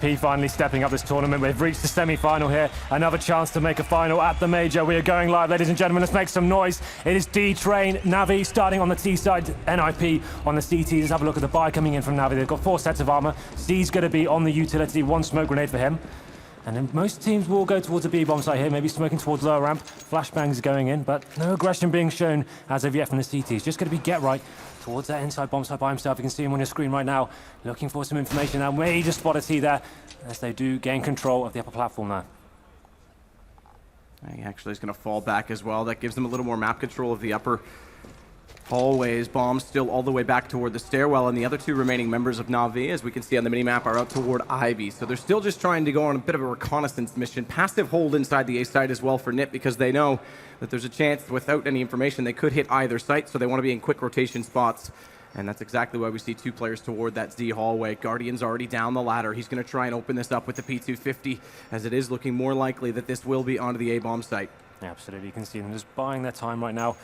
P finally stepping up this tournament. We've reached the semi-final here. Another chance to make a final at the major. We are going live, ladies and gentlemen. Let's make some noise. It is D-Train, NaVi starting on the T side, NiP on the CT. Let's have a look at the buy coming in from NaVi. They've got 4 sets of armor. C's going to be on the utility, 1 smoke grenade for him. And then most teams will go towards a B-bomb site here, maybe smoking towards lower ramp. Flashbangs going in, but no aggression being shown as of yet from the CT. It's just going to be Get Right towards that inside bomb site by himself. You can see him on your screen right now, looking for some information. Now, major spot a T there, as they do gain control of the upper platform there. He actually is going to fall back as well. That gives them a little more map control of the upper hallways. Bombs still all the way back toward the stairwell, and the other 2 remaining members of NaVi, as we can see on the minimap, are out toward Ivy. So they're still just trying to go on a bit of a reconnaissance mission. Passive hold inside the A site as well for NiP, because they know that there's a chance, without any information, they could hit either site, so they want to be in quick rotation spots. And that's exactly why we see 2 players toward that Z hallway. Guardian's already down the ladder. He's going to try and open this up with the P250, as it is looking more likely that this will be onto the A-bomb site. Absolutely, you can see them just buying their time right now,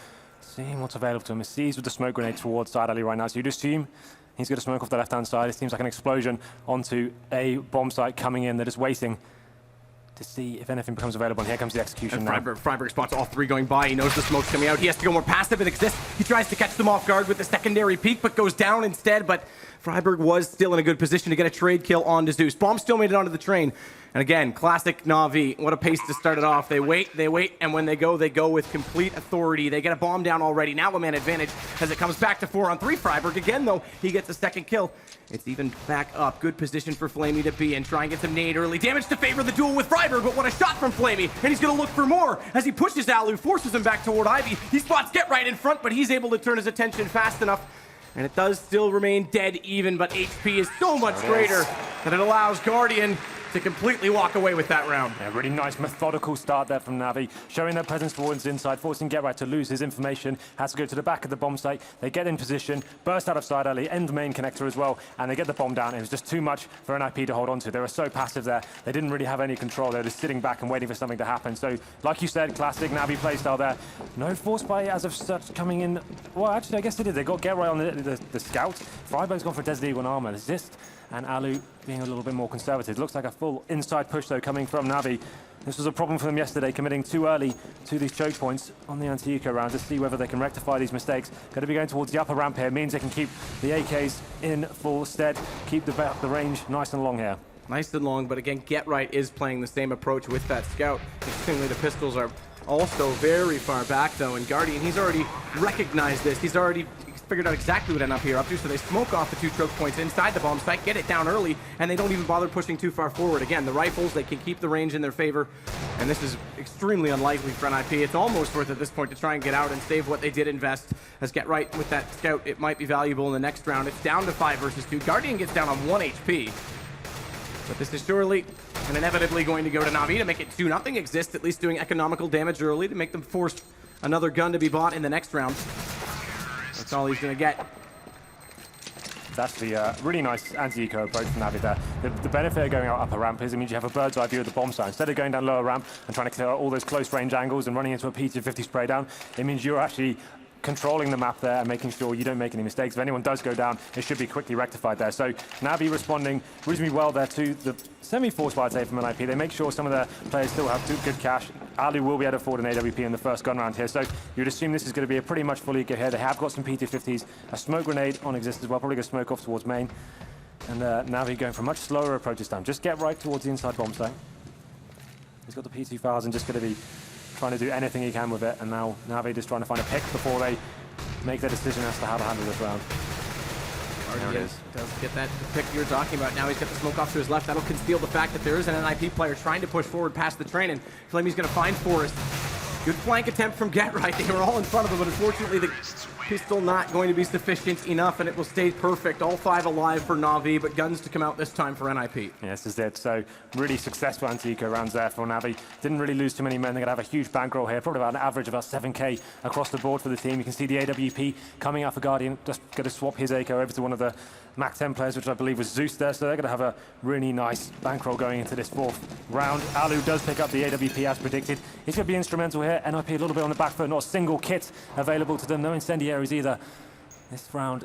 seeing what's available to him. He sees with the smoke grenade towards side alley right now, so you'd assume he's going to smoke off the left-hand side. It seems like an explosion onto a bomb site coming in. They're just waiting to see if anything becomes available, and here comes the execution now. Freiburg spots all 3 going by. He knows the smoke's coming out. He has to go more passive and exist. He tries to catch them off guard with the secondary peek, but goes down instead. But Freiburg was still in a good position to get a trade kill onto Zeus. Bomb still made it onto the train. And again, classic NaVi. What a pace to start it off. They wait, and when they go with complete authority. They get a bomb down already. Now a man advantage as it comes back to 4-on-3. Freiburg again, though, he gets a second kill. It's even back up. Good position for Flamey to be in. Try and get some nade early. Damage to favor the duel with Freiburg, but what a shot from Flamey. And he's going to look for more as he pushes Alu, forces him back toward Ivy. He spots Get Right in front, but he's able to turn his attention fast enough. And it does still remain dead even, but HP is so much greater that it allows Guardian to completely walk away with that round. Yeah, really nice methodical start there from NaVi, showing their presence towards inside, forcing Get Right to lose his information. Has to go to the back of the bomb site. They get in position, burst out of side alley, end main connector as well, and they get the bomb down. It was just too much for NiP to hold on to. They were so passive there. They didn't really have any control. They were just sitting back and waiting for something to happen. So, like you said, classic NaVi playstyle there. No force buy as of such coming in. Well, actually, I guess they did. They got Get Right on the scout. Freiburg's gone for Desert Eagle and armor. Resist, and Alu being a little bit more conservative. Looks like a full inside push, though, coming from NaVi. This was a problem for them yesterday, committing too early to these choke points on the anti-eco round to see whether they can rectify these mistakes. Going to be going towards the upper ramp here. Means they can keep the AKs in full stead, keep the range nice and long here. Nice and long, but again, Get Right is playing the same approach with that scout. Interestingly, the pistols are also very far back, though, and Guardian, he's already recognized this. He's already figured out exactly what NiP are up to, so they smoke off the 2 choke points inside the bomb site, get it down early, and they don't even bother pushing too far forward. Again, the rifles, they can keep the range in their favor, and this is extremely unlikely for NiP. It's almost worth at this point to try and get out and save what they did invest. As Get Right with that scout, it might be valuable in the next round. It's down to 5 versus 2. Guardian gets down on 1 HP. But this is surely and inevitably going to go to NaVi to make it 2-0. Exist at least doing economical damage early to make them force another gun to be bought in the next round. That's all he's going to get. That's the really nice anti-eco approach from NaVi there. The benefit of going out upper ramp is it means you have a bird's eye view of the bomb site. Instead of going down lower ramp and trying to clear out all those close range angles and running into a P250 spray down, it means you're actually controlling the map there and making sure you don't make any mistakes. If anyone does go down, it should be quickly rectified there. So NaVi responding reasonably well there to the semi-force by, I'd say, from NiP. They make sure some of their players still have good cash. Alu will be able to afford an AWP in the first gun round here, so you'd assume this is going to be a pretty much fully good here. They have got some P250s, a smoke grenade on exist as well, probably going to smoke off towards main. And NaVi going for a much slower approach this time. Just Get Right towards the inside bomb site. He's got the P2000, and just going to be trying to do anything he can with it, and now NaVi just trying to find a pick before they make their decision as to how to handle this round. There it is. Does get that pick you're talking about. Now he's got the smoke off to his left. That'll conceal the fact that there is an NiP player trying to push forward past the train, and Flamey's going to find Forrest. Good flank attempt from Get Right. They were all in front of him, but unfortunately the pistol not going to be sufficient enough, and it will stay perfect. All 5 alive for NaVi, but guns to come out this time for NiP. Yeah, this is it. So really successful anti-eco rounds there for NaVi. Didn't really lose too many men. They're going to have a huge bankroll here, probably about an average of about 7k across the board for the team. You can see the AWP coming out for Guardian, just going to swap his eco over to one of the Mac 10 players, which I believe was Zeus there, so they're going to have a really nice bankroll going into this 4th round. Alu does pick up the AWP as predicted. He's going to be instrumental here. NiP a little bit on the back foot, not a single kit available to them, no incendiaries either. This round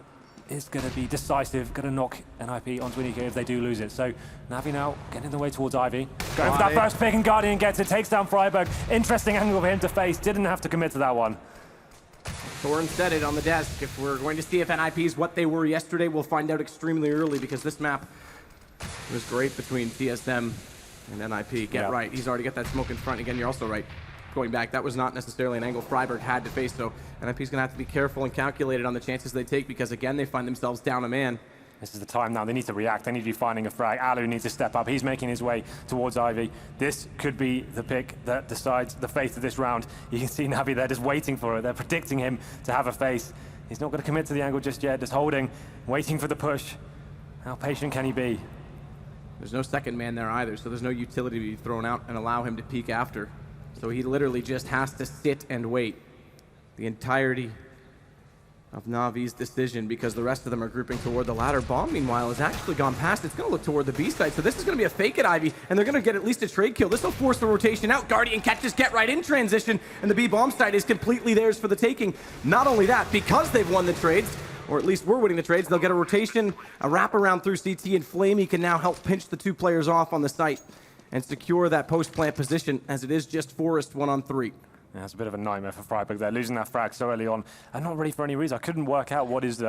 is going to be decisive, going to knock NiP onto NiP if they do lose it. So NaVi now getting the way towards Ivy. Going for that first pick, and Guardian gets it, takes down Freiburg. Interesting angle for him to face, didn't have to commit to that one. Thorn said it on the desk. If we're going to see if NiP is what they were yesterday, we'll find out extremely early, because this map was great between TSM and NiP. Get right. He's already got that smoke in front. Again, you're also right. Going back, that was not necessarily an angle Freiburg had to face, so NiP's going to have to be careful and calculated on the chances they take, because, again, they find themselves down a man. This is the time now. They need to react. They need to be finding a frag. Alu needs to step up. He's making his way towards Ivy. This could be the pick that decides the fate of this round. You can see NaVi there just waiting for it. They're predicting him to have a face. He's not going to commit to the angle just yet, just holding, waiting for the push. How patient can he be? There's no second man there either, so there's no utility to be thrown out and allow him to peek after. So he literally just has to sit and wait the entirety of NaVi's decision, because the rest of them are grouping toward the ladder. Bomb, meanwhile, has actually gone past. It's going to look toward the B side, so this is going to be a fake at Ivy, and they're going to get at least a trade kill. This will force the rotation out. Guardian catches Get Right in transition, and the B bomb side is completely theirs for the taking. Not only that, because they've won the trades, or at least we're winning the trades, they'll get a rotation, a wraparound through CT, and Flamey can now help pinch the two players off on the site and secure that post-plant position, as it is just Forest 1-on-3. Yeah, it's a bit of a nightmare for Freiburg there, losing that frag so early on, and not really for any reason. I couldn't work out what his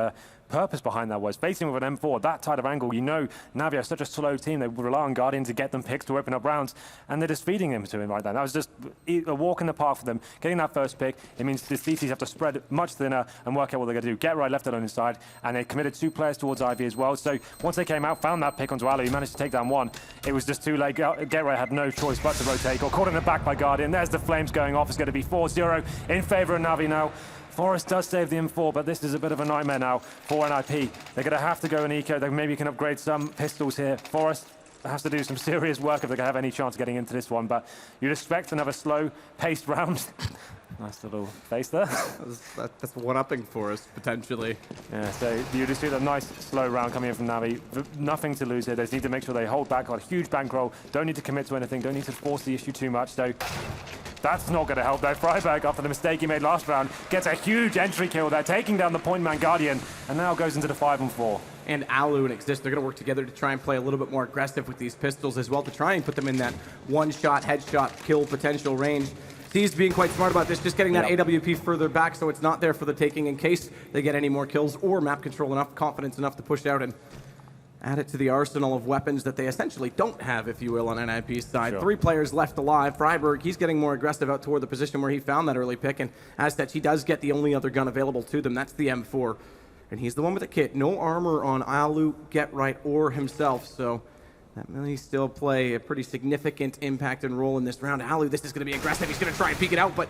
purpose behind that was. Facing with an M4, that type of angle, you know NaVi are such a slow team, they rely on Guardian to get them picks to open up rounds, and they're just feeding him to him right there. That was just a walk in the park for them. Getting that first pick, it means the CTs have to spread much thinner and work out what they're going to do. Get Right left it on his side, and they committed 2 players towards Ivy as well. So once they came out, found that pick onto Alu, he managed to take down 1. It was just too late. Get Right had no choice but to rotate. Got caught in the back by Guardian. There's the flames going off. It's going to be 4-0 in favor of NaVi now. Forest does save the M4, but this is a bit of a nightmare now for NiP. They're going to have to go in eco. They maybe can upgrade some pistols here. Forest has to do some serious work if they're going to have any chance of getting into this one, but you'd expect another slow-paced round. Nice little face there. That's one-upping for us, potentially. Yeah, so you just see that nice slow round coming in from NaVi. Nothing to lose here. They just need to make sure they hold back, got a huge bankroll, don't need to commit to anything, don't need to force the issue too much. So that's not going to help though. Freiburg, after the mistake he made last round, gets a huge entry kill there, taking down the point man Guardian, and now goes into the 5-on-4. And Alu and Exist, they're going to work together to try and play a little bit more aggressive with these pistols as well, to try and put them in that one-shot, headshot, kill potential range. He's being quite smart about this, just getting that AWP further back so it's not there for the taking in case they get any more kills, or map control enough, confidence enough to push out and add it to the arsenal of weapons that they essentially don't have, if you will, on NiP's side. 3 players left alive. Freiburg, he's getting more aggressive out toward the position where he found that early pick, and as such, he does get the only other gun available to them. That's the M4, and he's the one with the kit. No armor on Alu, Get Right, or himself, so that may still play a pretty significant impact and role in this round. Alu, this is going to be aggressive. He's going to try and peek it out, but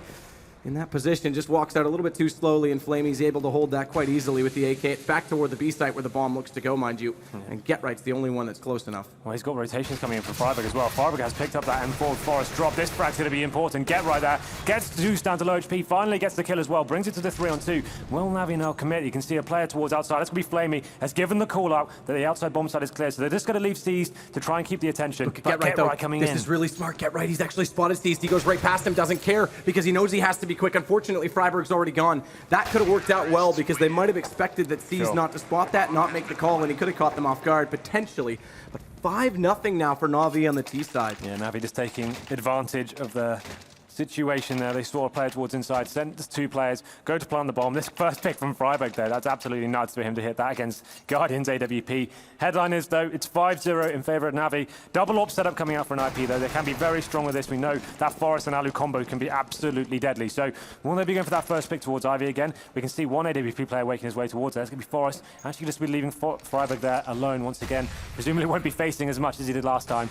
in that position, just walks out a little bit too slowly, and Flamey's able to hold that quite easily with the AK. It's back toward the B site where the bomb looks to go, mind you, and Get Right's the only one that's close enough. Well, he's got rotations coming in from Freiburg as well. Freiburg has picked up that M4 Forest drop. This frag's going to be important. Get Right there, gets Zeus down to low HP, finally gets the kill as well, brings it to the 3-on-2. Will NaVi now commit? You can see a player towards outside. That's going to be Flamey, has given the call out that the outside bomb side is clear, so they're just going to leave seized to try and keep the attention. Look at Get Right coming in. This is really smart. Get Right, he's actually spotted seized. He goes right past him, doesn't care, because he knows he has to be quick. Unfortunately, Freiburg's already gone. That could have worked out well, because they might have expected that C's not to spot that, not make the call, and he could have caught them off guard, potentially. But 5-0 now for NaVi on the T side. Yeah, NaVi just taking advantage of the situation there. They saw a player towards inside, sent the 2 players, go to plant the bomb. This first pick from Freiburg there, that's absolutely nuts for him to hit that against Guardian's AWP. Headline is, though, it's 5-0 in favor of NaVi. Double AWP setup coming out for NiP, though. They can be very strong with this. We know that Forest and Alu combo can be absolutely deadly. So will they be going for that first pick towards Ivy again? We can see one AWP player making his way towards there. It's going to be Forest. Actually just be leaving Freiburg there alone once again. Presumably won't be facing as much as he did last time.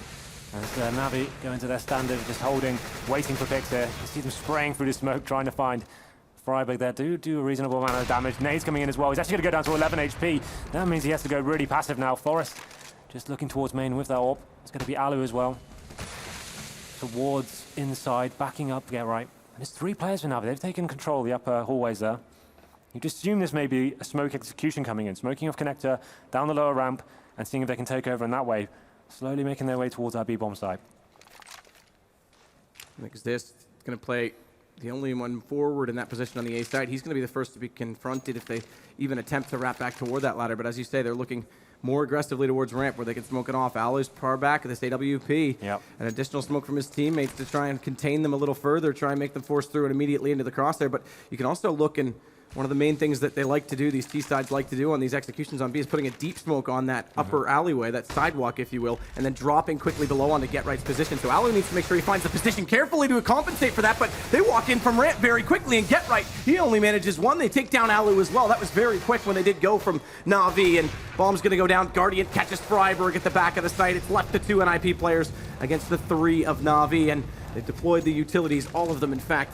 As NaVi go into their standard, just holding, waiting for picks there. You see them spraying through the smoke, trying to find Freiburg there. Do a reasonable amount of damage. Nade's coming in as well. He's actually going to go down to 11 HP. That means he has to go really passive now. Forest just looking towards main with that AWP. It's going to be Alu as well. Towards inside, backing up, Get Right. And there's 3 players for NaVi. They've taken control of the upper hallways there. You just assume this may be a smoke execution coming in. Smoking off connector, down the lower ramp, and seeing if they can take over in that way. Slowly making their way towards our B-bomb site. Exist going to play the only one forward in that position on the A side. He's going to be the first to be confronted if they even attempt to wrap back toward that ladder. But as you say, they're looking more aggressively towards ramp where they can smoke it off. Alu's par back at this AWP. Yep. An additional smoke from his teammates to try and contain them a little further, try and make them force through it immediately into the crosshair. But you can also look, and one of the main things that they like to do, these T-sides like to do on these executions on B, is putting a deep smoke on that upper alleyway, that sidewalk, if you will, and then dropping quickly below onto Get Right's position. So Alu needs to make sure he finds the position carefully to compensate for that, but they walk in from ramp very quickly, and Get Right, he only manages one. They take down Alu as well. That was very quick when they did go from NaVi, and Bomb's going to go down. Guardian catches Freiburg at the back of the site. It's left to 2 NiP players against the 3 of NaVi, and they deployed the utilities, all of them, in fact,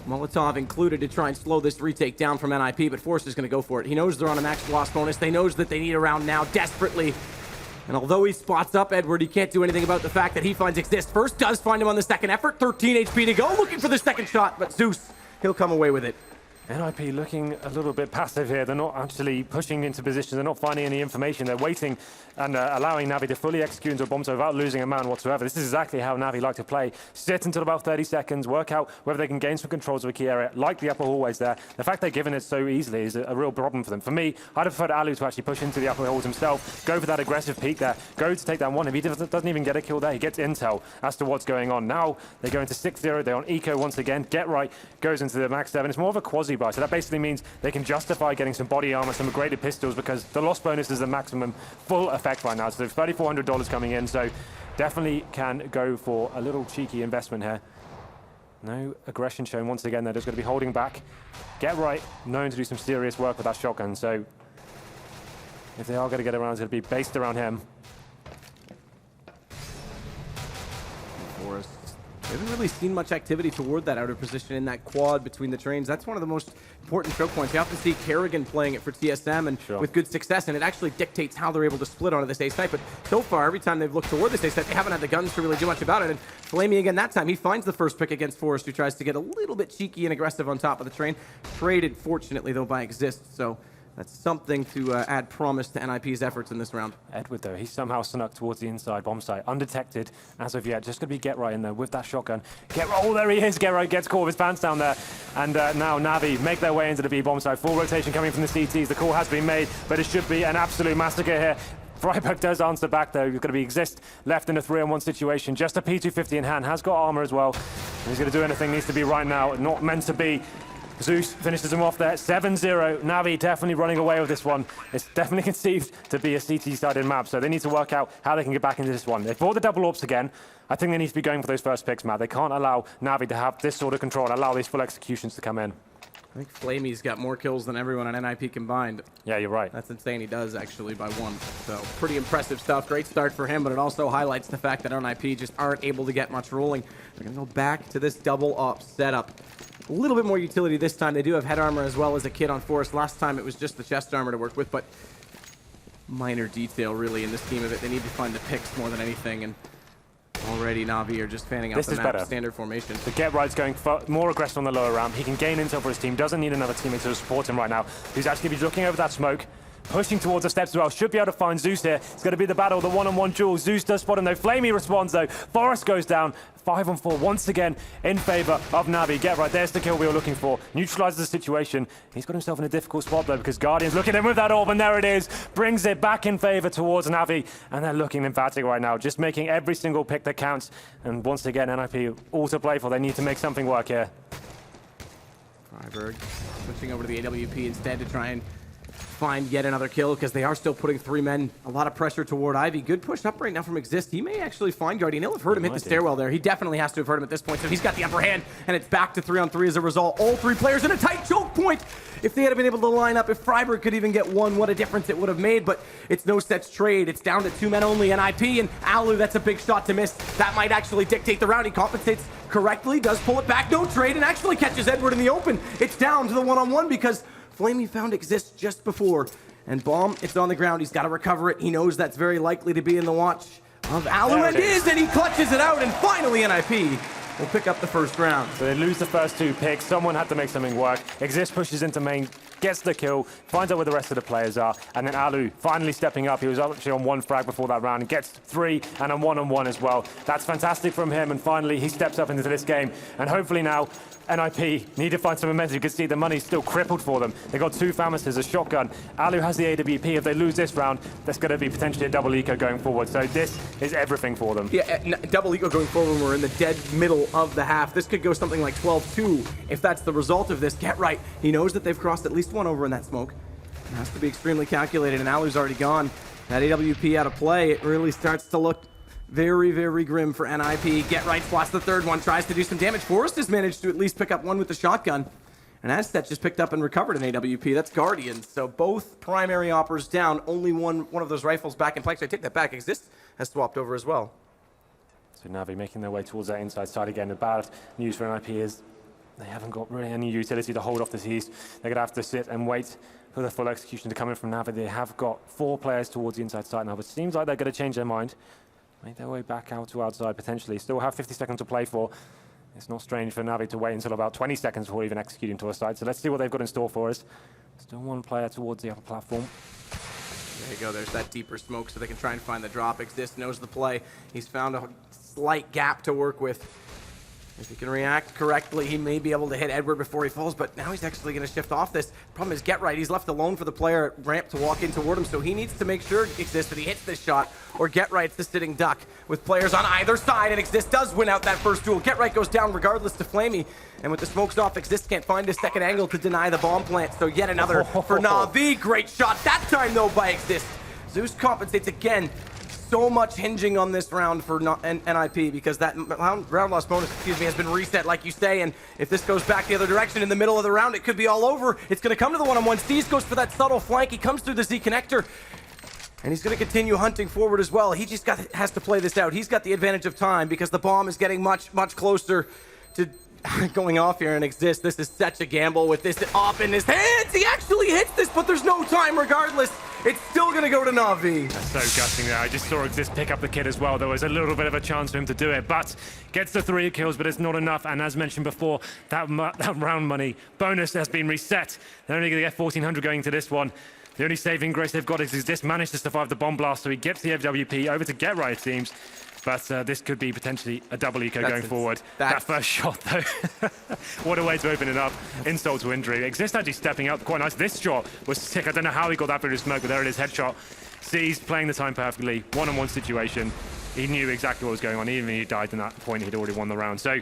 Molotov included, to try and slow this retake down from NiP, but Forrest is going to go for it. He knows they're on a max loss bonus. They knows that they need a round now desperately. And although he spots up Edward, he can't do anything about the fact that he finds Exist first, does find him on the second effort. 13 HP to go, looking for the second shot, but Zeus, he'll come away with it. NiP looking a little bit passive here. They're not actually pushing into positions. They're not finding any information. They're waiting and allowing NaVi to fully execute into a bomb site without losing a man whatsoever. This is exactly how NaVi like to play. Sit until about 30 seconds, work out whether they can gain some controls of a key area, like the upper hallways there. The fact they're giving it so easily is a real problem for them. For me, I'd have preferred Alu to actually push into the upper halls himself, go for that aggressive peek there, go to take down one. If he doesn't even get a kill there, he gets intel as to what's going on. Now they go into 6-0. They're on eco once again. Get Right goes into the max 7. It's more of a quasi-buy, so that basically means they can justify getting some body armor, some upgraded pistols, because the loss bonus is the maximum full effect right now. So there's $3,400 coming in, so definitely can go for a little cheeky investment here. No aggression shown once again. They're just going to be holding back. Get Right, known to do some serious work with that shotgun, so if they are going to get around, it's going to be based around him. Forrest. We haven't really seen much activity toward that outer position in that quad between the trains. That's one of the most important choke points. You often see Kerrigan playing it for TSM and with good success, and it actually dictates how they're able to split onto this A site. But so far, every time they've looked toward this A site, they haven't had the guns to really do much about it. And Flamey again that time, he finds the first pick against Forrest, who tries to get a little bit cheeky and aggressive on top of the train. Traded, fortunately, though, by Exist. So that's something to add promise to NiP's efforts in this round. Edward, though, he somehow snuck towards the inside bomb site, undetected as of yet. Just going to be Get Right in there with that shotgun. Get Right, oh, there he is. Get Right gets caught with his pants down there. And now NaVi make their way into the B bomb site. Full rotation coming from the CTs. The call has been made, but it should be an absolute massacre here. Freiburg does answer back, though. He's going to be Exist left in a 3-on-1 situation. Just a P250 in hand. Has got armor as well. If he's going to do anything, needs to be right now. Not meant to be. Zeus finishes him off there. 7-0. NaVi definitely running away with this one. It's definitely conceived to be a CT-sided map, so they need to work out how they can get back into this one. They bought the double orbs again. I think they need to be going for those first picks, Matt. They can't allow NaVi to have this sort of control and allow these full executions to come in. I think Flamey's got more kills than everyone on NiP combined. Yeah, you're right. That's insane. He does, actually, by 1. So pretty impressive stuff. Great start for him, but it also highlights the fact that NiP just aren't able to get much rolling. They're going to go back to this double op setup. A little bit more utility this time. They do have head armor as well as a kit on Forrest. Last time it was just the chest armor to work with, but minor detail really in this scheme of it. They need to find the picks more than anything, and already NaVi are just fanning out This the is map better. standard formation. The Get Right's going more aggressive on the lower ramp. He can gain intel for his team. Doesn't need another teammate to support him right now. He's actually going to be looking over that smoke. Pushing towards the steps as well. Should be able to find Zeus here. It's going to be the battle, the one-on-one duel. Zeus does spot him though. Flamey responds though. Forrest goes down. 5-on-4 once again in favor of NaVi. Get Right, there's the kill we were looking for. Neutralizes the situation. He's got himself in a difficult spot though, because Guardian's looking at him with that orb, and there it is. Brings it back in favor towards NaVi, and they're looking emphatic right now. Just making every single pick that counts. And once again, NiP all to play for. They need to make something work here. Freiburg switching over to the AWP instead to try and find yet another kill, because they are still putting 3 men. A lot of pressure toward Ivy. Good push up right now from Exist. He may actually find Guardian. He'll have heard him hit the stairwell there. He definitely has to have heard him at this point, so he's got the upper hand, and it's back to 3-on-3 as a result. All 3 players in a tight choke point. If they had been able to line up, if Freiburg could even get 1, what a difference it would have made, but it's no such trade. It's down to 2 men only, NiP and Alu. That's a big shot to miss. That might actually dictate the round. He compensates correctly, does pull it back, no trade, and actually catches Edward in the open. It's down to the 1-on-1 because Flamey found Exist just before. And Bomb, it's on the ground. He's got to recover it. He knows that's very likely to be in the watch of Alu, and is, and he clutches it out, and finally NiP will pick up the first round. So they lose the first 2 picks. Someone had to make something work. Exist pushes into main. gets the kill, finds out where the rest of the players are, and then Alu finally stepping up. He was actually on 1 frag before that round and gets 3 and a 1-on-1 as well. That's fantastic from him, and finally he steps up into this game. And hopefully now NiP need to find some momentum. You can see the money's still crippled for them. They got 2 Famises, a shotgun. Alu has the AWP. If they lose this round, that's going to be potentially a double eco going forward. So this is everything for them. Yeah, double eco going forward when we're in the dead middle of the half. This could go something like 12-2 if that's the result of this. Get right. He knows that they've crossed at least 1 over in that smoke. It has to be extremely calculated, and Alu's already gone. That AWP out of play, it really starts to look very, very grim for NiP. Get right spots the 3rd one, tries to do some damage. Forrest has managed to at least pick up 1 with the shotgun. And Aztec just picked up and recovered an AWP. That's Guardians. So both primary oppers down. Only one of those rifles back in play. So I take that back. Exist has swapped over as well. So NaVi making their way towards that inside side again. The bad news for NiP is they haven't got really any utility to hold off this East. They're going to have to sit and wait for the full execution to come in from NaVi. They have got 4 players towards the inside side now, but it seems like they're going to change their mind. Make their way back out to outside potentially. Still have 50 seconds to play for. It's not strange for NaVi to wait until about 20 seconds before even executing to a side. So let's see what they've got in store for us. Still 1 player towards the upper platform. There you go. There's that deeper smoke so they can try and find the drop. Exist knows the play. He's found a slight gap to work with. If he can react correctly, he may be able to hit Edward before he falls, but now he's actually going to shift off this. Problem is, Get Right, he's left alone for the player at ramp to walk in toward him, so he needs to make sure Exist that he hits this shot, or Get Right's the sitting duck with players on either side, and Exist does win out that first duel. Get Right goes down regardless to Flamey, and with the smokes off, Exist can't find a second angle to deny the bomb plant, so yet another for NaVi. Great shot that time, though, by Exist. Zeus compensates again. So much hinging on this round for NiP because that round loss bonus, has been reset, like you say, and if this goes back the other direction in the middle of the round, it could be all over. It's going to come to the one-on-one. Steez goes for that subtle flank. He comes through the Z connector, and he's going to continue hunting forward as well. He just has to play this out. He's got the advantage of time because the bomb is getting much, much closer to going off here and Exist. This is such a gamble with this off in his hands. He actually hits this, but there's no time regardless. It's still going to go to NaVi. That's so gutting there. I just saw Exist pick up the kid as well. There was a little bit of a chance for him to do it, but gets the 3 kills, but it's not enough. And as mentioned before, that round money bonus has been reset. They're only going to get 1,400 going into this one. The only saving grace they've got is Exist managed to survive the bomb blast, so he gets the FWP over to Get Right, it seems. But this could be potentially a double eco going forward. That first shot, though. What a way to open it up. Insult to injury. Exist actually stepping up quite nice. This shot was sick. I don't know how he got that through the smoke, but there it is, headshot. Sees playing the time perfectly. One-on-one situation. He knew exactly what was going on. Even if he died in that point, he'd already won the round. So,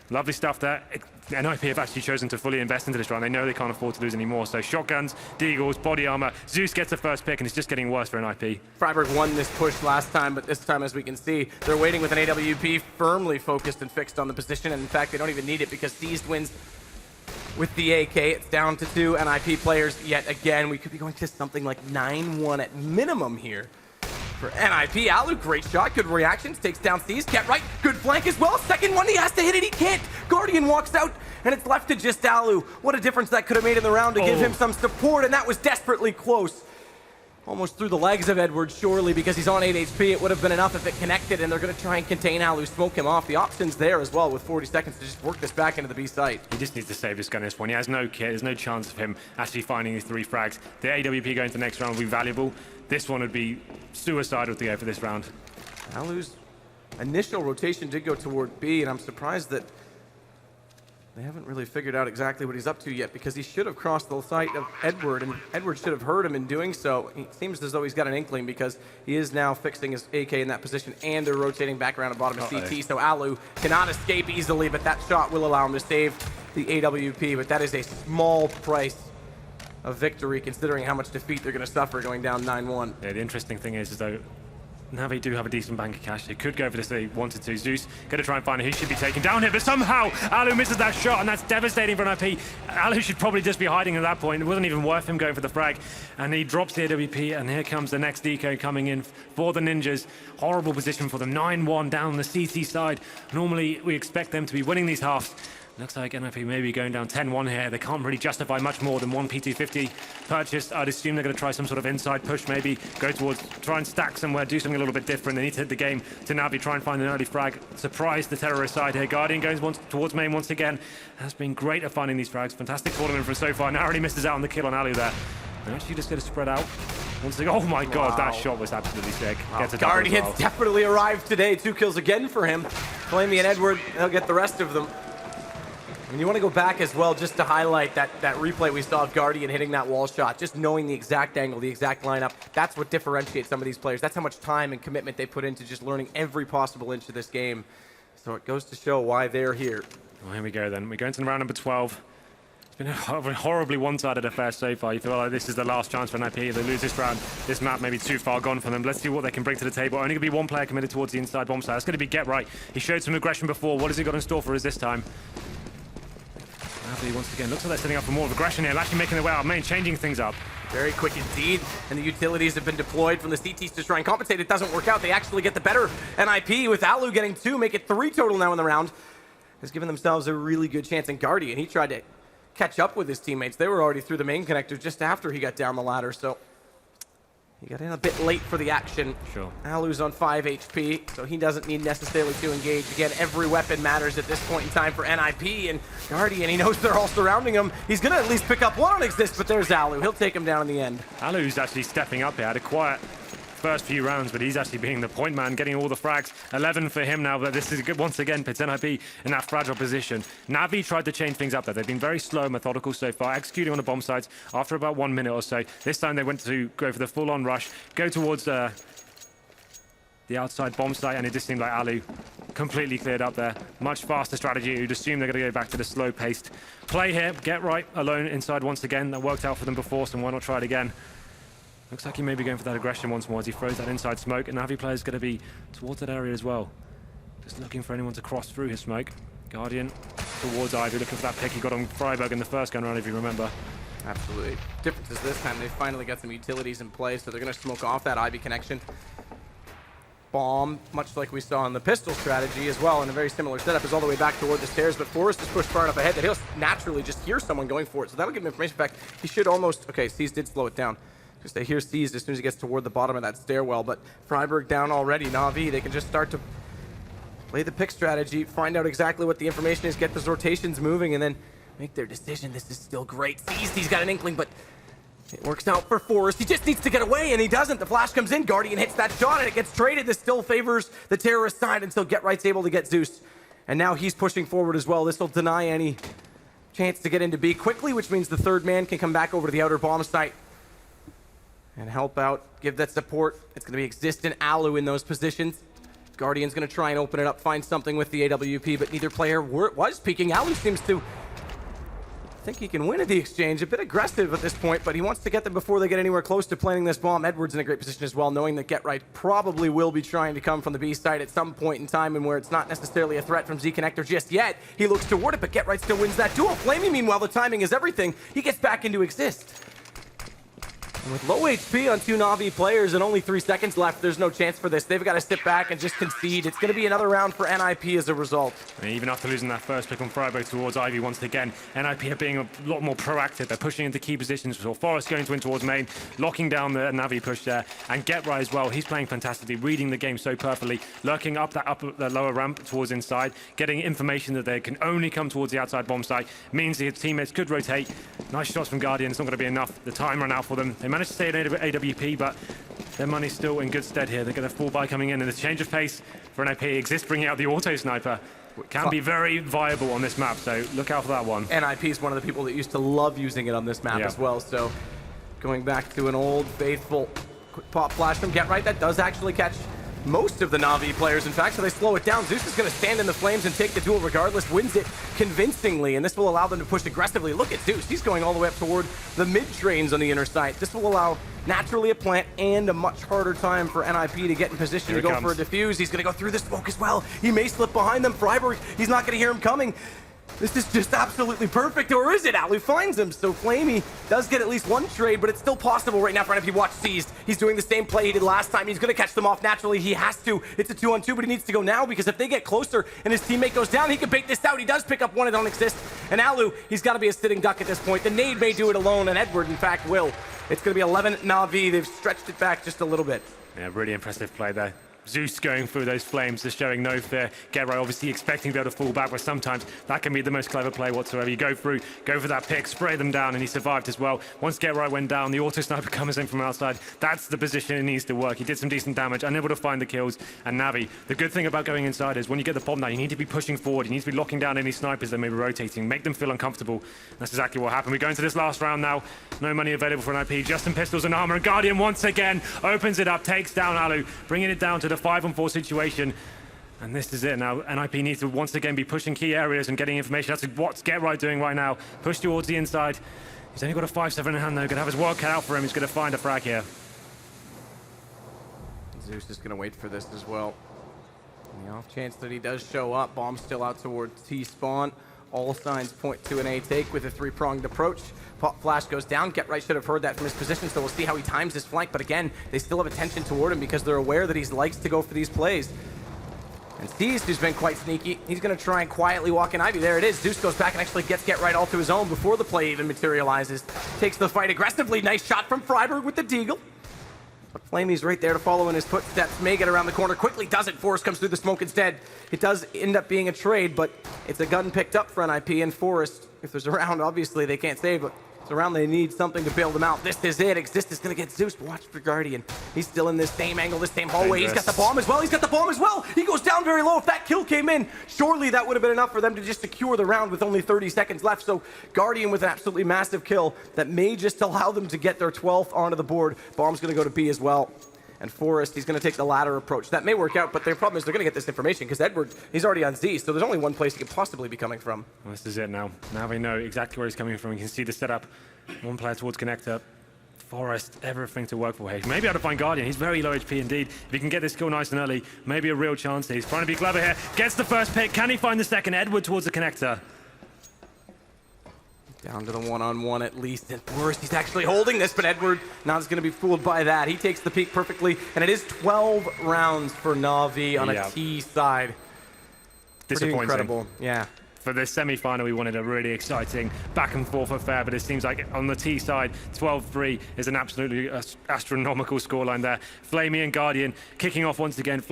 lovely stuff there. NiP have actually chosen to fully invest into this round. They know they can't afford to lose anymore. So shotguns, deagles, body armor. Zeus gets the first pick, and it's just getting worse for NiP. Freiburg won this push last time, but this time, as we can see, they're waiting with an AWP firmly focused and fixed on the position. And in fact, they don't even need it because Seized wins with the AK. It's down to 2 NiP players yet again. We could be going to something like 9-1 at minimum here. For NiP, Alu, great shot, good reactions, takes down Seized, Get Right, good flank as well. Second one, he has to hit it, he can't. Guardian walks out, and it's left to just Alu. What a difference that could have made in the round to give him some support, and that was desperately close. Almost through the legs of Edward, surely, because he's on 8 HP. It would have been enough if it connected, and they're going to try and contain Alu, smoke him off. The option's there as well with 40 seconds to just work this back into the B site. He just needs to save this gun at this point. He has no kit. There's no chance of him actually finding his 3 frags. The AWP going to the next round will be valuable. This one would be suicidal to go for this round. Alu's initial rotation did go toward B, and I'm surprised that they haven't really figured out exactly what he's up to yet, because he should have crossed the sight of Edward, and Edward should have heard him in doing so. It seems as though he's got an inkling, because he is now fixing his AK in that position, and they're rotating back around the bottom of CT, so Alu cannot escape easily, but that shot will allow him to save the AWP, but that is a small price of victory, considering how much defeat they're going to suffer going down 9-1. Yeah, the interesting thing is though, NaVi do have a decent bank of cash. They could go for this if they wanted to. Zeus going to try and find who should be taken down here, but somehow Alu misses that shot, and that's devastating for NiP. Alu should probably just be hiding at that point. It wasn't even worth him going for the frag, and he drops the AWP, and here comes the next deco coming in for the Ninjas. Horrible position for them, 9-1 down the CT side. Normally, we expect them to be winning these halves, Looks like NiP may be going down 10-1 here. They can't really justify much more than one P250 purchased. I'd assume they're going to try some sort of inside push, maybe go towards, try and stack somewhere, do something a little bit different. They need to hit the game to NaVi, try and find an early frag, surprise the terrorist side here. Guardian goes towards main once again. Has been great at finding these frags. Fantastic tournament from so far. Narrowly misses out on the kill on Alu there. They're actually just going to spread out. Once again, oh my God, that shot was absolutely sick. Wow. Guardian's definitely arrived today. 2 kills again for him. Flamey and Edward, they'll get the rest of them. And you want to go back as well just to highlight that replay we saw of Guardian hitting that wall shot. Just knowing the exact angle, the exact lineup. That's what differentiates some of these players. That's how much time and commitment they put into just learning every possible inch of this game. So it goes to show why they're here. Well, here we go then. We go into round number 12. It's been a horribly one-sided affair so far. You feel like this is the last chance for NiP. They lose this round. This map may be too far gone for them. Let's see what they can bring to the table. Only going to be one player committed towards the inside bomb site. It's going to be Get Right. He showed some aggression before. What has he got in store for us this time? NaVi once again looks like they're setting up for more aggression here. Actually making their way out main, changing things up. Very quick indeed, and the utilities have been deployed from the CTs to try and compensate. It doesn't work out. They actually get the better NiP with Alu getting 2, make it 3 total now in the round. Has given themselves a really good chance. And Guardian, he tried to catch up with his teammates. They were already through the main connector just after he got down the ladder, so he got in a bit late for the action. Sure. Alu's on 5 HP, so he doesn't need necessarily to engage. Again, every weapon matters at this point in time for NiP, and Guardian, he knows they're all surrounding him. He's going to at least pick up one on Exist, but there's Alu. He'll take him down in the end. Alu's actually stepping up here. Had a quiet first few rounds, but he's actually being the point man, getting all the frags. 11 for him now, but this is good once again. Puts NiP in that fragile position. NaVi tried to change things up there. They've been very slow and methodical so far, executing on the bomb sites after about 1 minute or so. This time they went to go for the full-on rush, go towards the outside bomb site, and it just seemed like Alu completely cleared up there. Much faster strategy. You'd assume they're going to go back to the slow-paced play here. Get Right alone inside once again. That worked out for them before, so why not try it again? Looks like he may be going for that aggression once more as he throws that inside smoke, and NaVi player's going to be towards that area as well. Just looking for anyone to cross through his smoke. Guardian towards Ivy, looking for that pick he got on Freiburg in the first gun round, if you remember. Absolutely. Difference is this time they finally got some utilities in place, so they're going to smoke off that Ivy connection. Bomb, much like we saw in the pistol strategy as well, in a very similar setup, is all the way back toward the stairs, but Forrest is pushed far enough ahead that he'll naturally just hear someone going for it, so that'll give him information back. He should almost... Okay, Seas did slow it down. Because they hear Seas as soon as he gets toward the bottom of that stairwell, but Freiburg down already. NaVi, they can just start to play the pick strategy, find out exactly what the information is, get those rotations moving, and then make their decision. This is still great. Seas, he's got an inkling, but it works out for Forrest. He just needs to get away, and he doesn't. The flash comes in, Guardian hits that shot, and it gets traded. This still favors the terrorist side until Get Right's able to get Zeus. And now he's pushing forward as well. This will deny any chance to get into B quickly, which means the third man can come back over to the outer bomb site and help out, give that support. It's going to be Exist and Alu in those positions. Guardian's going to try and open it up, find something with the AWP, but neither player was peeking. Alu seems to think he can win at the exchange. A bit aggressive at this point, but he wants to get them before they get anywhere close to planting this bomb. Edward's in a great position as well, knowing that Get Right probably will be trying to come from the B side at some point in time, and where it's not necessarily a threat from Z Connector just yet. He looks toward it, but Get Right still wins that duel. Flamey, meanwhile, the timing is everything. He gets back into Exist. And with low HP on 2 NaVi players and only 3 seconds left, there's no chance for this. They've got to sit back and just concede. It's going to be another round for NiP as a result. And even after losing that first pick on Freiburg towards Ivy once again, NiP are being a lot more proactive. They're pushing into key positions. So Forrest going to win towards main, locking down the NaVi push there. And Get Right as well. He's playing fantastically, reading the game so perfectly, lurking up the lower ramp towards inside, getting information that they can only come towards the outside bomb site. Means his teammates could rotate. Nice shots from Guardian. It's not going to be enough. The time ran out for them. They managed to stay at AWP, but their money's still in good stead here. They're going to fall by coming in, and the change of pace for NiP Exist, bringing out the auto sniper, can be very viable on this map, so look out for that one. NiP is one of the people that used to love using it on this map as well, so going back to an old faithful quick pop flash from Get Right, that does actually catch most of the NaVi players, in fact, so they slow it down. Zeus is going to stand in the flames and take the duel regardless, wins it convincingly, and this will allow them to push aggressively. Look at Zeus, he's going all the way up toward the mid-trains on the inner site. This will allow naturally a plant and a much harder time for NiP to get in position to go for a defuse. He's going to go through the smoke as well. He may slip behind them. Freiburg, he's not going to hear him coming. This is just absolutely perfect, or is it? Alu finds him, so Flamey does get at least one trade, but it's still possible right now for NiP. Watch Seized. He's doing the same play he did last time. He's going to catch them off naturally. He has to. It's a 2-on-2, but he needs to go now because if they get closer and his teammate goes down, he can bait this out. He does pick up one, it don't exist. And Alu, he's got to be a sitting duck at this point. The nade may do it alone, and Edward, in fact, will. It's going to be 11 NaVi. They've stretched it back just a little bit. Yeah, really impressive play there. Zeus going through those flames, just showing no fear. Getright obviously expecting to be able to fall back, but sometimes that can be the most clever play whatsoever. You go through, go for that pick, spray them down, and he survived as well. Once Getright went down, the auto sniper comes in from outside. That's the position it needs to work. He did some decent damage, unable to find the kills. And NaVi, the good thing about going inside is when you get the bomb down, you need to be pushing forward. You need to be locking down any snipers that may be rotating, make them feel uncomfortable. That's exactly what happened. We go into this last round now. No money available for NiP, just some pistols and armor. And Guardian once again opens it up, takes down Alu, bringing it down to the 5-on-4 situation. And this is it now. NiP needs to once again be pushing key areas and getting information. That's what's Getright doing right now. Push towards the inside. He's only got a 5-7 in hand though. Gonna have his work cut out for him. He's gonna find a frag here. Zeus is gonna wait for this as well. On the off chance that he does show up, bomb still out towards T-spawn. All signs point to an A take with a 3-pronged approach. Pop flash goes down. Getright should have heard that from his position, so we'll see how he times his flank. But again, they still have attention toward him because they're aware that he likes to go for these plays. And Seized, who's been quite sneaky, he's going to try and quietly walk in Ivy. There it is. Zeus goes back and actually gets Getright all to his own before the play even materializes. Takes the fight aggressively. Nice shot from Freiburg with the deagle. But Flamey's right there to follow in his footsteps. May get around the corner quickly. Doesn't. Forrest comes through the smoke instead. It does end up being a trade, but it's a gun picked up for NiP. And Forrest, if there's a round, obviously they can't save, but it's a round they need something to bail them out. This is it. Exist is going to get Zeus, but watch for Guardian. He's still in this same angle, this same hallway. He's got the bomb as well. He's got the bomb as well. He goes down very low. If that kill came in, surely that would have been enough for them to just secure the round with only 30 seconds left. So Guardian with an absolutely massive kill that may just allow them to get their 12th onto the board. Bomb's going to go to B as well. And Forrest, he's going to take the ladder approach. That may work out, but their problem is they're going to get this information because Edward, he's already on Z, so there's only one place he could possibly be coming from. Well, this is it now. Now we know exactly where he's coming from. You can see the setup. One player towards connector. Forrest, everything to work for here. Maybe able to find Guardian. He's very low HP indeed. If he can get this kill nice and early, maybe a real chance. He's trying to be clever here. Gets the first pick. Can he find the second? Edward towards the connector. Down to the one-on-one at least. At worst, he's actually holding this, but Edward not going to be fooled by that. He takes the peak perfectly, and it is 12 rounds for NaVi on a T side. Disappointing. Pretty incredible, yeah. For this semi-final, we wanted a really exciting back-and-forth affair, but it seems like on the T side, 12-3 is an absolutely astronomical scoreline there. Flamey and Guardian kicking off once again.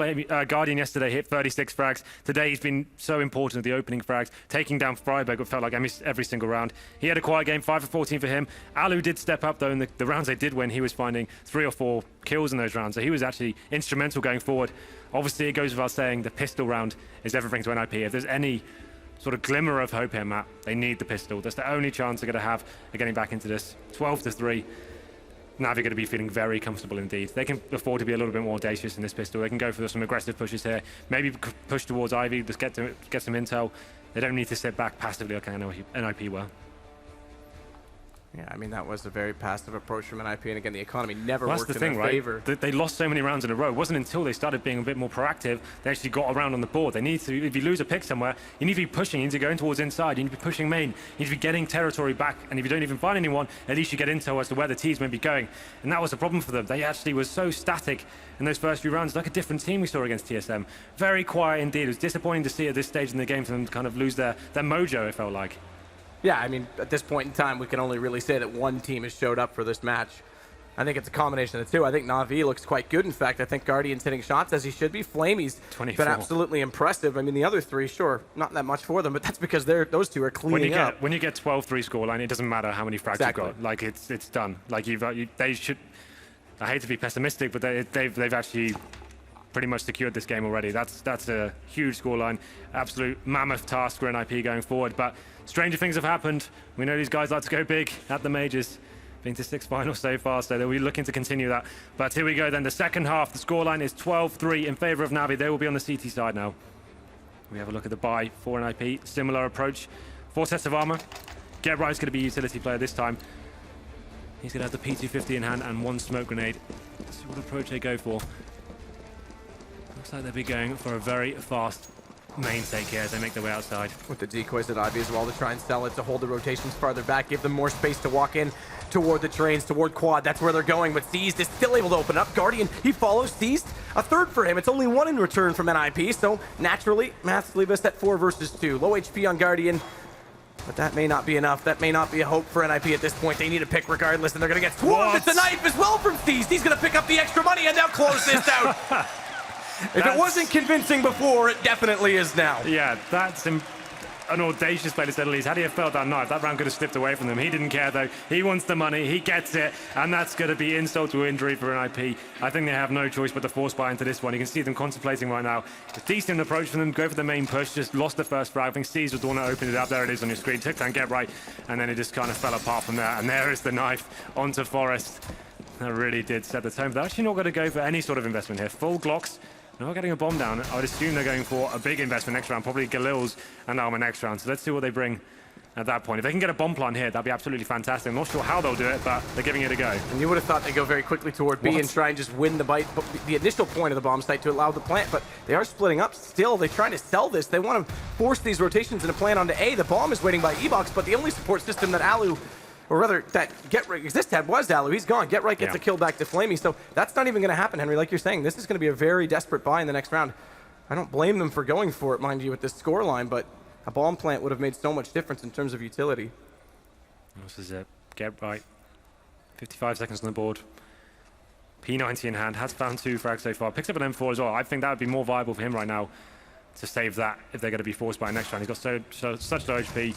Guardian yesterday hit 36 frags. Today he's been so important at the opening frags, taking down Freiburg, it felt like every single round. He had a quiet game, 5 for 14 for him. Alu did step up, though, in the rounds they did win, he was finding 3 or 4 kills in those rounds, so he was actually instrumental going forward. Obviously, it goes without saying, the pistol round is everything to NiP. If there's any sort of glimmer of hope here, Matt, they need the pistol. That's the only chance they're going to have of getting back into this. 12-3. NaVi going to be feeling very comfortable indeed. They can afford to be a little bit more audacious in this pistol. They can go for some aggressive pushes here. Maybe push towards Ivy, just get some intel. They don't need to sit back passively like NiP were. Yeah, I mean, that was a very passive approach from NiP, and again, the economy never Well, worked that's the in thing, their right? favor. They lost so many rounds in a row. It wasn't until they started being a bit more proactive they actually got around on the board. They need to, if you lose a pick somewhere, you need to be pushing, you need to go in towards inside, you need to be pushing main, you need to be getting territory back, and if you don't even find anyone, at least you get intel as to where the T's may be going. And that was the problem for them. They actually were so static in those first few rounds, like a different team we saw against TSM. Very quiet indeed. It was disappointing to see at this stage in the game for them to kind of lose their mojo, it felt like. Yeah, I mean, at this point in time, we can only really say that one team has showed up for this match. I think it's a combination of the two. I think NaVi looks quite good. In fact, I think Guardian's hitting shots as he should be. Flamey's 24. been absolutely impressive. I mean, the other three, sure, not that much for them, but that's because those two are cleaning up. When you get 12-3 scoreline, it doesn't matter how many frags you've got. Like, it's done. Like, they should... I hate to be pessimistic, but they've actually pretty much secured this game already. That's a huge scoreline. Absolute mammoth task for NiP going forward, but stranger things have happened. We know these guys like to go big at the majors. Been to 6 finals so far, so they'll be looking to continue that. But here we go then, the second half. The scoreline is 12-3 in favor of NaVi. They will be on the CT side now. We have a look at the buy for NiP. Similar approach. 4 sets of armor. Getright's going to be a utility player this time. He's going to have the P250 in hand and 1 smoke grenade. Let's see what approach they go for. Looks like they'll be going for a very fast main take here as they make their way outside. With the decoys at Ivy as well to try and sell it, to hold the rotations farther back, give them more space to walk in toward the trains, toward quad. That's where they're going, but Seized is still able to open up. Guardian, he follows. Seized, a third for him. It's only one in return from NiP, so naturally, maths leave us at 4 versus 2. Low HP on Guardian, but that may not be enough. That may not be a hope for NiP at this point. They need a pick regardless, and they're going to get swarmed. It's a knife as well from Seized. He's going to pick up the extra money, and they'll close this out. If it wasn't convincing before, it definitely is now. Yeah, that's an audacious play to say the least. Had he have felt that knife, that round could have slipped away from them. He didn't care though. He wants the money, he gets it, and that's going to be insult to injury for NiP. I think they have no choice but to force buy into this one. You can see them contemplating right now. A decent approach from them, go for the main push, just lost the first frag. I think Seized was the one that opened it up. There it is on your screen. Took down Get Right, and then it just kind of fell apart from there. And there is the knife onto Forest. That really did set the tone. But they're actually not going to go for any sort of investment here. Full Glocks. Not getting a bomb down. I would assume they're going for a big investment next round, probably Galil's and Armor next round. So let's see what they bring at that point. If they can get a bomb plant here, that'd be absolutely fantastic. I'm not sure how they'll do it, but they're giving it a go. And you would have thought they'd go very quickly toward B and try and just win the bite, the initial point of the bomb site to allow the plant, but they are splitting up still. They're trying to sell this. They want to force these rotations into plant onto A. The bomb is waiting by E-Box, but the only support system that Alu, or rather, that Get Right Exist had was Alu. He's gone. Get Right gets a kill back to Flamey. So that's not even going to happen, Henry. Like you're saying, this is going to be a very desperate buy in the next round. I don't blame them for going for it, mind you, with this scoreline, but a bomb plant would have made so much difference in terms of utility. This is it. Get Right. 55 seconds on the board. P90 in hand. Has found 2 frags so far. Picks up an M4 as well. I think that would be more viable for him right now to save that if they're going to be forced by next round. He's got such low HP,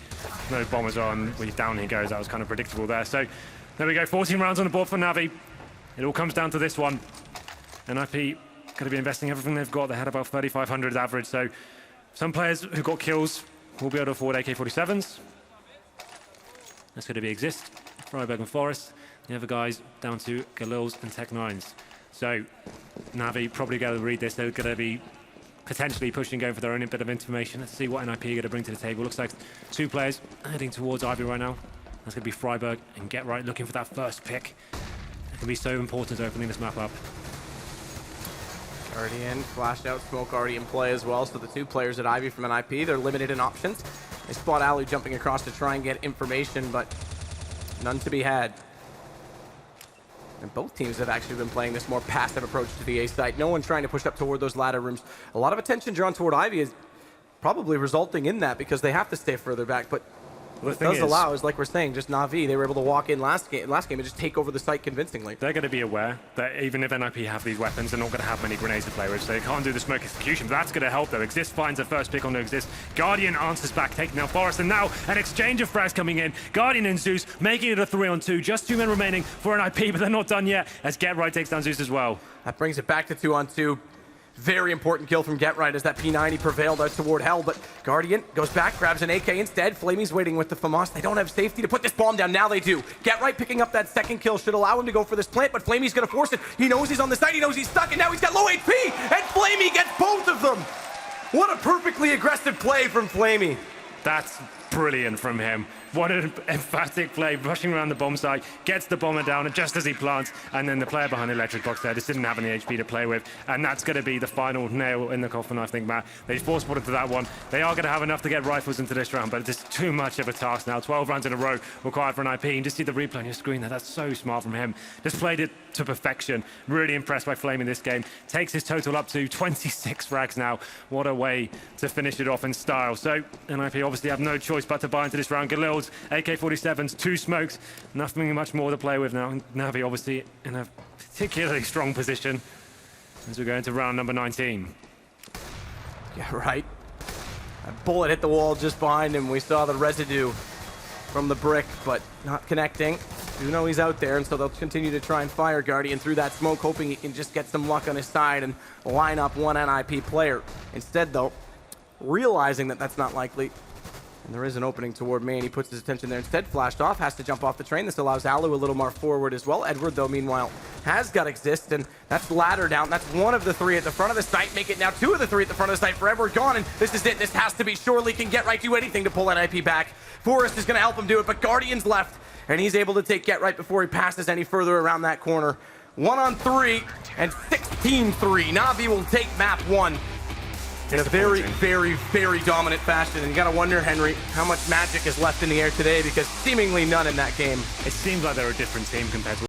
no bombers on. Down he goes. That was kind of predictable there. So there we go. 14 rounds on the board for NaVi. It all comes down to this one. NiP going to be investing everything they've got. They had about 3,500 average. So some players who got kills will be able to afford AK-47s. That's going to be Exist, Freiburg and Forest. The other guys down to Galil's and Tech-9s. So NaVi probably going to read this. They're going to be potentially pushing, going for their own bit of information. Let's see what NiP are going to bring to the table. Looks like 2 players heading towards Ivy right now. That's going to be Freiburg and Get Right looking for that first pick. It can be so important opening this map up. Guardian, flash out, smoke already in play as well. So the 2 players at Ivy from NiP, they're limited in options. They spot Alu jumping across to try and get information, but none to be had. And both teams have actually been playing this more passive approach to the A site. No one trying to push up toward those ladder rooms. A lot of attention drawn toward Ivy is probably resulting in that because they have to stay further back. But what it does allow is, like we're saying, just NaVi, they were able to walk in last game and just take over the site convincingly. They're going to be aware that even if NiP have these weapons, they're not going to have many grenades to play with, so they can't do the smoke execution. But that's going to help, though. Exist finds a first pick on no Exist. Guardian answers back, taking down Forest, and now an exchange of frags coming in. Guardian and Zeus making it a 3-on-2. Just 2 men remaining for NiP, but they're not done yet, as Get Right takes down Zeus as well. That brings it back to 2-on-2. Very important kill from Get Right as that P90 prevailed out toward Hell, but Guardian goes back, grabs an AK instead. Flamey's waiting with the FAMAS. They don't have safety to put this bomb down. Now they do. Get Right picking up that second kill should allow him to go for this plant, but Flamey's going to force it. He knows he's on the site. He knows he's stuck, and now he's got low HP, and Flamey gets both of them. What a perfectly aggressive play from Flamey. That's brilliant from him. What an emphatic play, rushing around the bomb site, gets the bomber down just as he plants, and then the player behind the electric box there just didn't have any HP to play with, and that's going to be the final nail in the coffin, I think, Matt. They force-spotted to that one. They are going to have enough to get rifles into this round, but it's just too much of a task now. 12 rounds in a row required for NiP, and just see the replay on your screen there. That's so smart from him. Just played it to perfection. Really impressed by Flame in this game. Takes his total up to 26 frags now. What a way to finish it off in style. So NiP obviously have no choice but to buy into this round. Galil's AK-47s, 2 smokes, nothing much more to play with now. NaVi obviously in a particularly strong position as we go into round number 19. Yeah, right. A bullet hit the wall just behind him. We saw the residue from the brick, but not connecting. You know he's out there, and so they'll continue to try and fire Guardian through that smoke, hoping he can just get some luck on his side and line up one NiP player. Instead, though, realizing that that's not likely, and there is an opening toward main. He puts his attention there. Instead, flashed off, has to jump off the train. This allows Alu a little more forward as well. Edward, though, meanwhile, has got Exist, and that's ladder down. That's 1 of the 3 at the front of the site. Make it now 2 of the 3 at the front of the site for Edward gone, and this is it. This has to be. Surely can Get Right do anything to pull NiP back. Forrest is going to help him do it, but Guardian's left, and he's able to take Get Right before he passes any further around that corner. 1-on-3 and 16-3. NaVi will take map 1. in a very, very, very dominant fashion. And you got to wonder, Henry, how much magic is left in the air today, because seemingly none in that game. It seems like they're a different team compared to